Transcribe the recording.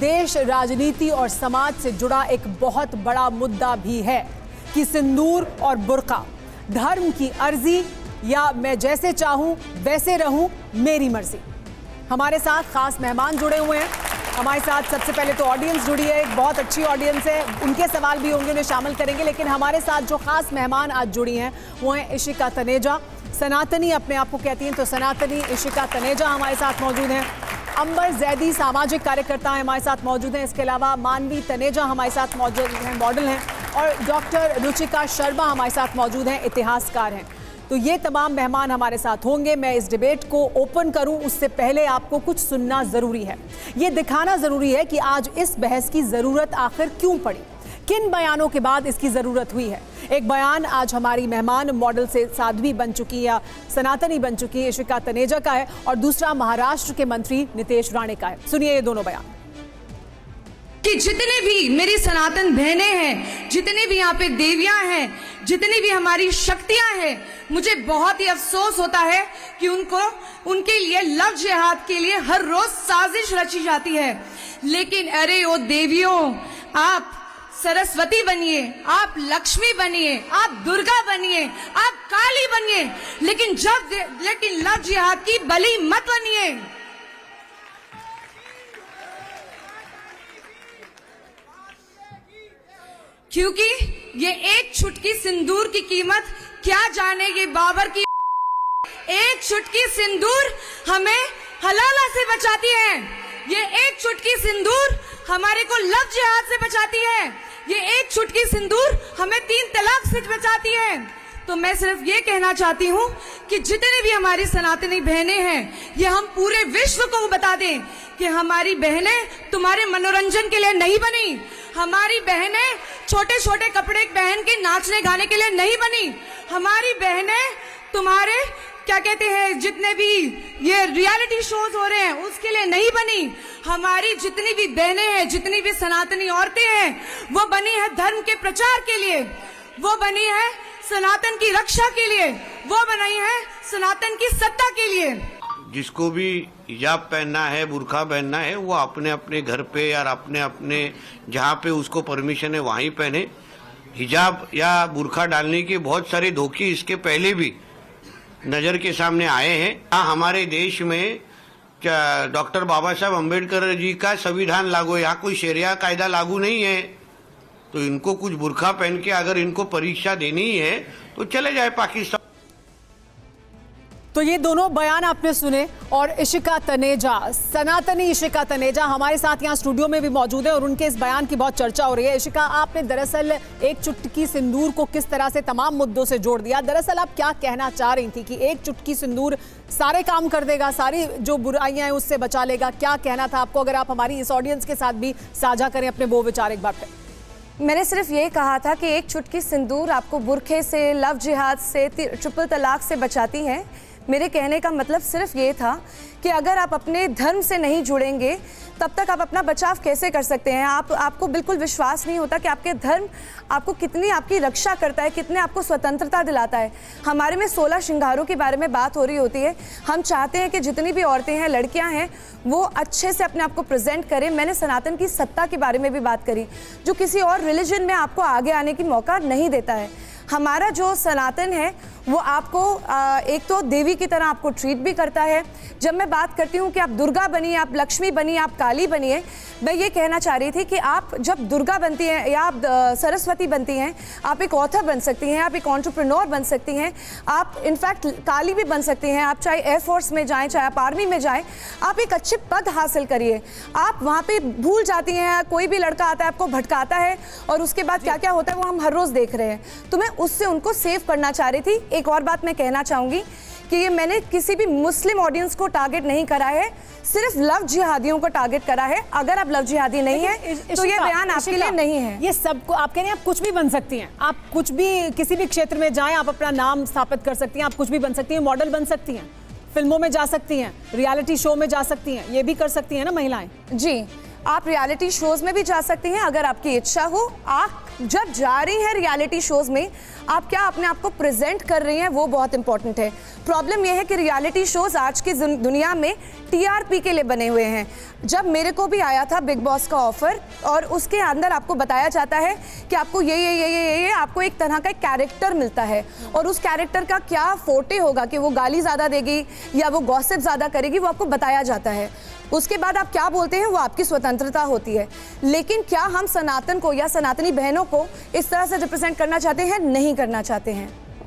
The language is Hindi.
देश, राजनीति और समाज से जुड़ा एक बहुत बड़ा मुद्दा भी है कि सिंदूर और बुर्का धर्म की अर्जी या मैं जैसे चाहूं वैसे रहूं, मेरी मर्जी। हमारे साथ खास मेहमान जुड़े हुए हैं। हमारे साथ सबसे पहले तो ऑडियंस जुड़ी है, एक बहुत अच्छी ऑडियंस है, उनके सवाल भी होंगे, उन्हें शामिल करेंगे। लेकिन हमारे साथ जो खास मेहमान आज जुड़ी हैं वो हैं इशिका तनेजा। सनातनी अपने आप को कहती हैं, तो सनातनी इशिका तनेजा हमारे साथ मौजूद हैं। अंबर जैदी सामाजिक कार्यकर्ता हमारे साथ मौजूद हैं। इसके अलावा मानवी तनेजा हमारे साथ मौजूद हैं, मॉडल हैं। और डॉक्टर रुचिका शर्मा हमारे साथ मौजूद हैं, इतिहासकार हैं। तो ये तमाम मेहमान हमारे साथ होंगे। मैं इस डिबेट को ओपन करूं उससे पहले आपको कुछ सुनना ज़रूरी है। ये दिखाना ज़रूरी है कि आज इस बहस की ज़रूरत आखिर क्यों पड़ी, किन बयानों के बाद इसकी ज़रूरत हुई है। एक बयान आज हमारी मेहमान मॉडल से साध्वी बन चुकी या सनातनी बन चुकी इशिका तनेजा का है, और दूसरा महाराष्ट्र के मंत्री नितेश राणे का है। सुनिए ये दोनों बयान। कि जितने भी मेरी सनातन बहनें हैं, जितने भी यहाँ पे देवियां हैं, जितनी भी हमारी शक्तियां हैं, मुझे बहुत ही अफसोस होता है कि उनके लिए लव जिहाद के लिए हर रोज साजिश रची जाती है। लेकिन अरे ओ देवियों, आप सरस्वती बनिए, आप लक्ष्मी बनिए, आप दुर्गा बनिए, आप काली बनिए, लेकिन लव जिहाद की बलि मत बनिए। क्योंकि ये एक चुटकी सिंदूर की कीमत क्या जाने ये बाबर की। एक चुटकी सिंदूर हमें हलाला से बचाती है, ये एक चुटकी सिंदूर हमारे को लव जिहाद से बचाती है, ये एक चुटकी सिंदूर हमें 3 तलाक से बचाती है। तो मैं सिर्फ ये कहना चाहती हूँ कि जितने भी हमारी सनातनी बहनें हैं, ये हम पूरे विश्व को बता दें कि हमारी बहनें तुम्हारे मनोरंजन के लिए नहीं बनी, हमारी बहनें छोटे छोटे कपड़े पहन के नाचने गाने के लिए नहीं बनी, हमारी बहनें तुम्हारे क्या कहते हैं जितने भी ये रियलिटी शोज हो रहे हैं उसके लिए नहीं बनी। हमारी जितनी भी बहनें हैं, जितनी भी सनातनी औरतें हैं, वो बनी है धर्म के प्रचार के लिए, वो बनी है सनातन की रक्षा के लिए, वो बनाई है सनातन की सत्ता के लिए। जिसको भी हिजाब पहनना है, बुर्का पहनना है, वो अपने अपने घर पे या अपने अपने जहाँ पे उसको परमिशन है वहीं पहने। हिजाब या बुर्का डालने के बहुत सारे धोखे इसके पहले भी नज़र के सामने आए हैं। हमारे देश में डॉक्टर बाबा साहब अम्बेडकर जी का संविधान लागू है, यहाँ कोई शरिया कायदा लागू नहीं है। तो इनको कुछ बुर्का पहन के अगर इनको परीक्षा देनी है तो चले जाए पाकिस्तान। तो ये दोनों बयान आपने सुने, और इशिका तनेजा, सनातनी इशिका तनेजा हमारे साथ यहाँ स्टूडियो में भी मौजूद है और उनके इस बयान की बहुत चर्चा हो रही है। इशिका, आपने दरअसल एक चुटकी सिंदूर को किस तरह से तमाम मुद्दों से जोड़ दिया। दरअसल आप क्या कहना चाह रही थी कि एक चुटकी सिंदूर सारे काम कर देगा, सारी जो बुराइयां हैं उससे बचा लेगा, क्या कहना था आपको? अगर आप हमारी इस ऑडियंस के साथ भी साझा करें अपने वो विचार एक बार फिर। मैंने सिर्फ ये कहा था कि एक चुटकी सिंदूर आपको बुरखे से, लव जिहाद से, ट्रिपल तलाक से बचाती है। मेरे कहने का मतलब सिर्फ ये था कि अगर आप अपने धर्म से नहीं जुड़ेंगे तब तक आप अपना बचाव कैसे कर सकते हैं। आपको बिल्कुल विश्वास नहीं होता कि आपके धर्म आपको कितनी आपकी रक्षा करता है, कितने आपको स्वतंत्रता दिलाता है। हमारे में 16 श्रृंगारों के बारे में बात हो रही होती है। हम चाहते हैं कि जितनी भी औरतें हैं, लड़कियां हैं, वो अच्छे से अपने आप को प्रेजेंट करें। मैंने सनातन की सत्ता के बारे में भी बात करी, जो किसी और रिलीजन में आपको आगे आने की मौका नहीं देता है। हमारा जो सनातन है वो आपको एक तो देवी की तरह आपको ट्रीट भी करता है। जब मैं बात करती हूँ कि आप दुर्गा बनिए, आप लक्ष्मी बनिए, आप काली बनिए, मैं ये कहना चाह रही थी कि आप जब दुर्गा बनती हैं या आप सरस्वती बनती हैं, आप एक ऑथर बन सकती हैं, आप एक एंटरप्रेन्योर बन सकती हैं, आप इनफैक्ट काली भी बन सकती हैं। आप चाहे एयरफोर्स में जाएँ, चाहे आप आर्मी में जाएँ, आप एक अच्छे पद हासिल करिए। आप वहाँ पर भूल जाती हैं, कोई भी लड़का आता है आपको भटकाता है और उसके बाद क्या क्या होता है वो हम हर रोज़ देख रहे हैं। तो मैं उससे उनको सेव करना चाह रही थी। एक और बात मैं कहना चाहूँगी कि ये मैंने किसी भी मुस्लिम ऑडियंस को टारगेट नहीं करा है, सिर्फ लव जिहादियों को टारगेट करा है। अगर आप लव जिहादी नहीं है तो ये बयान आपके लिए नहीं है। ये सबको आप कह रहे हैं आप कुछ भी बन सकती हैं, आप कुछ भी किसी भी क्षेत्र में जाएं, आप अपना नाम स्थापित कर सकती हैं, आप कुछ भी बन सकती हैं, मॉडल बन सकती हैं, फिल्मों में जा सकती हैं, रियलिटी शो में जा सकती हैं, ये भी कर सकती हैं ना महिलाएं? जी, आप रियलिटी शोज में भी जा सकती हैं अगर आपकी इच्छा हो। आप जब जा रही हैं रियलिटी शोज में, आप क्या अपने आप को प्रेजेंट कर रही हैं, वो बहुत इंपॉर्टेंट है। प्रॉब्लम यह है कि रियलिटी शोज आज की दुनिया में टीआरपी के लिए बने हुए हैं। जब मेरे को भी आया था बिग बॉस का ऑफर और उसके अंदर आपको बताया जाता है कि आपको ये आपको एक तरह का एक कैरेक्टर मिलता है और उस कैरेक्टर का क्या फोटे होगा कि वो गाली ज़्यादा देगी या वो गॉसिप ज़्यादा करेगी, वो आपको बताया जाता है। उसके बाद आप क्या बोलते हैं वो आपकी स्वतंत्रता होती है। लेकिन क्या हम सनातन को या सनातनी बहनों को इस तरह से रिप्रेजेंट करना चाहते हैं? नहीं करना चाहते हैं।